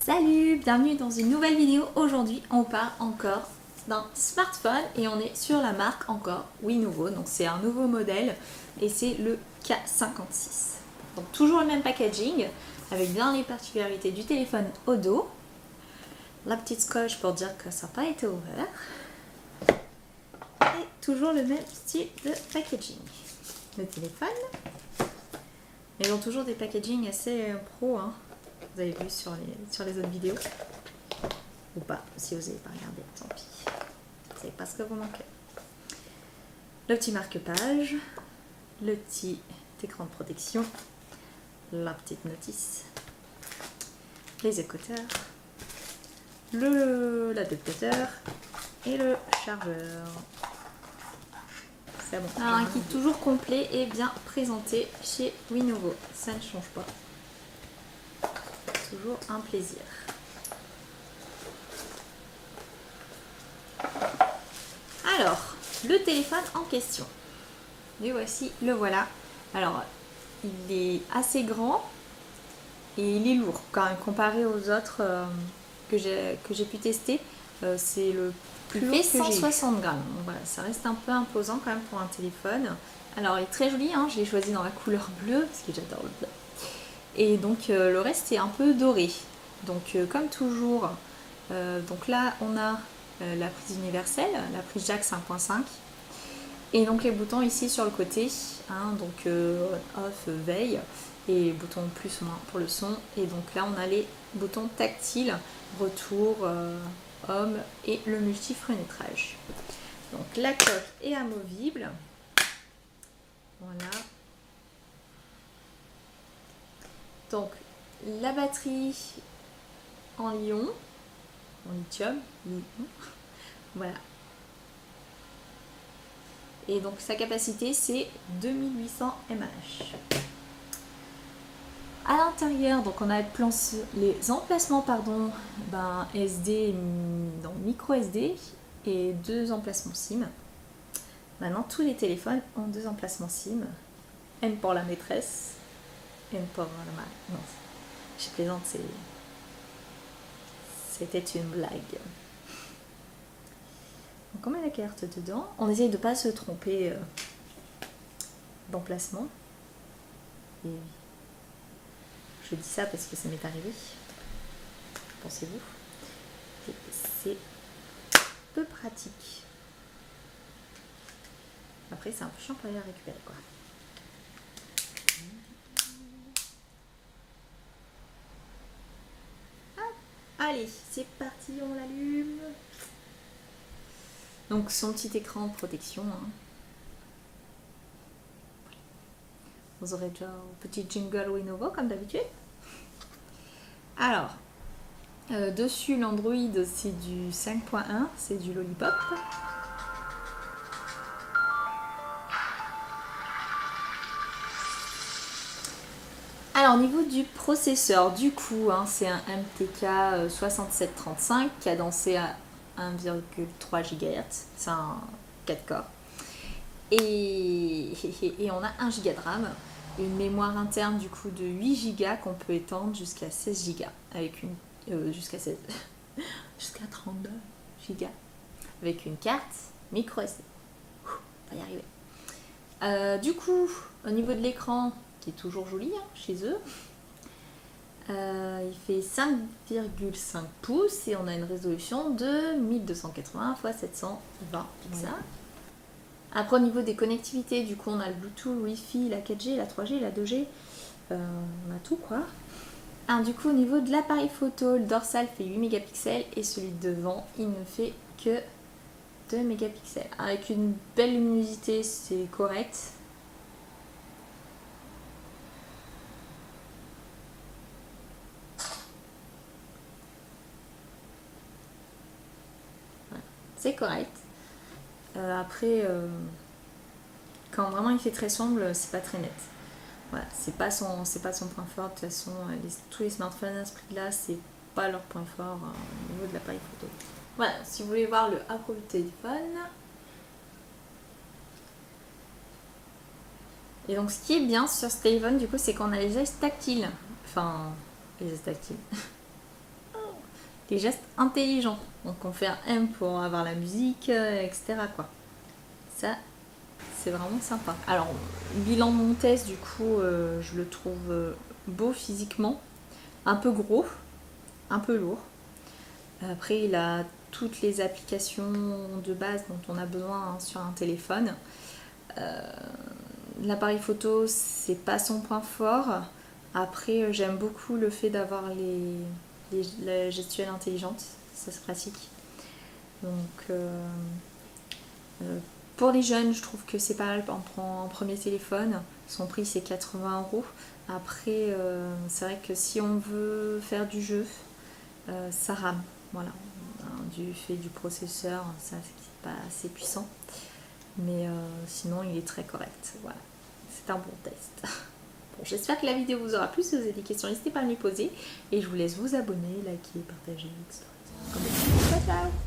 Salut, bienvenue dans une nouvelle vidéo. Aujourd'hui on parle encore d'un smartphone et on est sur la marque encore Lenovo. Donc c'est un nouveau modèle et c'est le K56. Donc toujours le même packaging avec bien les particularités du téléphone au dos. La petite scotch pour dire que ça n'a pas été ouvert. Et toujours le même style de packaging. Le téléphone. Ils ont toujours des packaging assez pro, hein. Vous avez vu sur les autres vidéos. Ou pas, si vous n'avez pas regardé, tant pis. C'est pas ce que vous manquez. Le petit marque-page, le petit écran de protection, la petite notice, les écouteurs, l'adaptateur et le chargeur. C'est bon. Alors, un kit toujours complet et bien présenté chez Lenovo. Ça ne change pas. Toujours un plaisir. Alors, le téléphone en question. Et voici, le voilà. Alors, il est assez grand et il est lourd quand même comparé aux autres que j'ai pu tester. C'est le plus lourd que j'ai. 160 grammes. Donc voilà, ça reste un peu imposant quand même pour un téléphone. Alors, il est très joli, hein, je l'ai choisi dans la couleur bleue parce que j'adore le bleu. Et donc le reste est un peu doré. Donc comme toujours, donc là on a la prise universelle, la prise jack 5.5. Et donc les boutons ici sur le côté, hein, donc off, veille, et bouton plus ou moins pour le son. Et donc là on a les boutons tactiles, retour, home et le multi-fenêtrage. Donc la coque est amovible. Voilà. Donc la batterie en lithium, voilà. Et donc sa capacité c'est 2800 mAh. À l'intérieur, donc on a les emplacements SD, donc micro SD et 2 emplacements SIM. Maintenant tous les téléphones ont 2 emplacements SIM. M pour la maîtresse. M pour la marque. Non, je plaisante, c'était une blague. Donc on met la carte dedans. On essaye de ne pas se tromper d'emplacement. Et je dis ça parce que ça m'est arrivé. Pensez-vous. C'est peu pratique. Après c'est un peu chiant pour aller la récupérer quoi. Allez, c'est parti, on l'allume. Donc son petit écran de protection. Hein. Vous aurez déjà un petit jingle Lenovo comme d'habitude. Alors, dessus l'Android c'est du 5.1, c'est du Lollipop. Alors au niveau du processeur, du coup, hein, c'est un MTK 6735 cadencé à 1,3 GHz, c'est un 4 corps. Et on a 1 Go de RAM, une mémoire interne du coup de 8 Go qu'on peut étendre jusqu'à 16 Go, avec une jusqu'à 32 Go, avec une carte micro SD. On va y arriver. Du coup, au niveau de l'écran, qui est toujours joli hein, chez eux. Il fait 5,5 pouces et on a une résolution de 1280 x 720 pixels. Après au niveau des connectivités, du coup on a le Bluetooth, Wi-Fi, la 4G, la 3G, la 2G, on a tout quoi. Alors, du coup au niveau de l'appareil photo, le dorsal fait 8 mégapixels et celui de devant il ne fait que 2 mégapixels. Avec une belle luminosité c'est correct. C'est correct. Après, quand vraiment il fait très sombre, c'est pas très net. Voilà, c'est pas son point fort. De toute façon, tous les smartphones à ce prix-là, c'est pas leur point fort au niveau de l'appareil photo. Voilà, si vous voulez voir le Apple du téléphone. Et donc, ce qui est bien sur ce téléphone, du coup, c'est qu'on a les gestes tactiles. Enfin, les gestes tactiles. des gestes intelligents. Donc on fait un M pour avoir la musique, etc. quoi. Ça, c'est vraiment sympa. Alors, bilan de mon test, du coup, je le trouve beau physiquement, un peu gros, un peu lourd. Après, il a toutes les applications de base dont on a besoin sur un téléphone. L'appareil photo, c'est pas son point fort. Après, j'aime beaucoup le fait d'avoir la gestuelle intelligente, ça c'est pratique. Donc, pour les jeunes, je trouve que c'est pas mal en premier téléphone. Son prix c'est 80 €. Après, c'est vrai que si on veut faire du jeu, ça rame. Voilà. Du fait du processeur, ça c'est pas assez puissant. Mais sinon, il est très correct. Voilà. C'est un bon test. Bon, j'espère que la vidéo vous aura plu. Si vous avez des questions, n'hésitez pas à me les poser. Et je vous laisse vous abonner, liker, partager, etc. Ciao, ciao!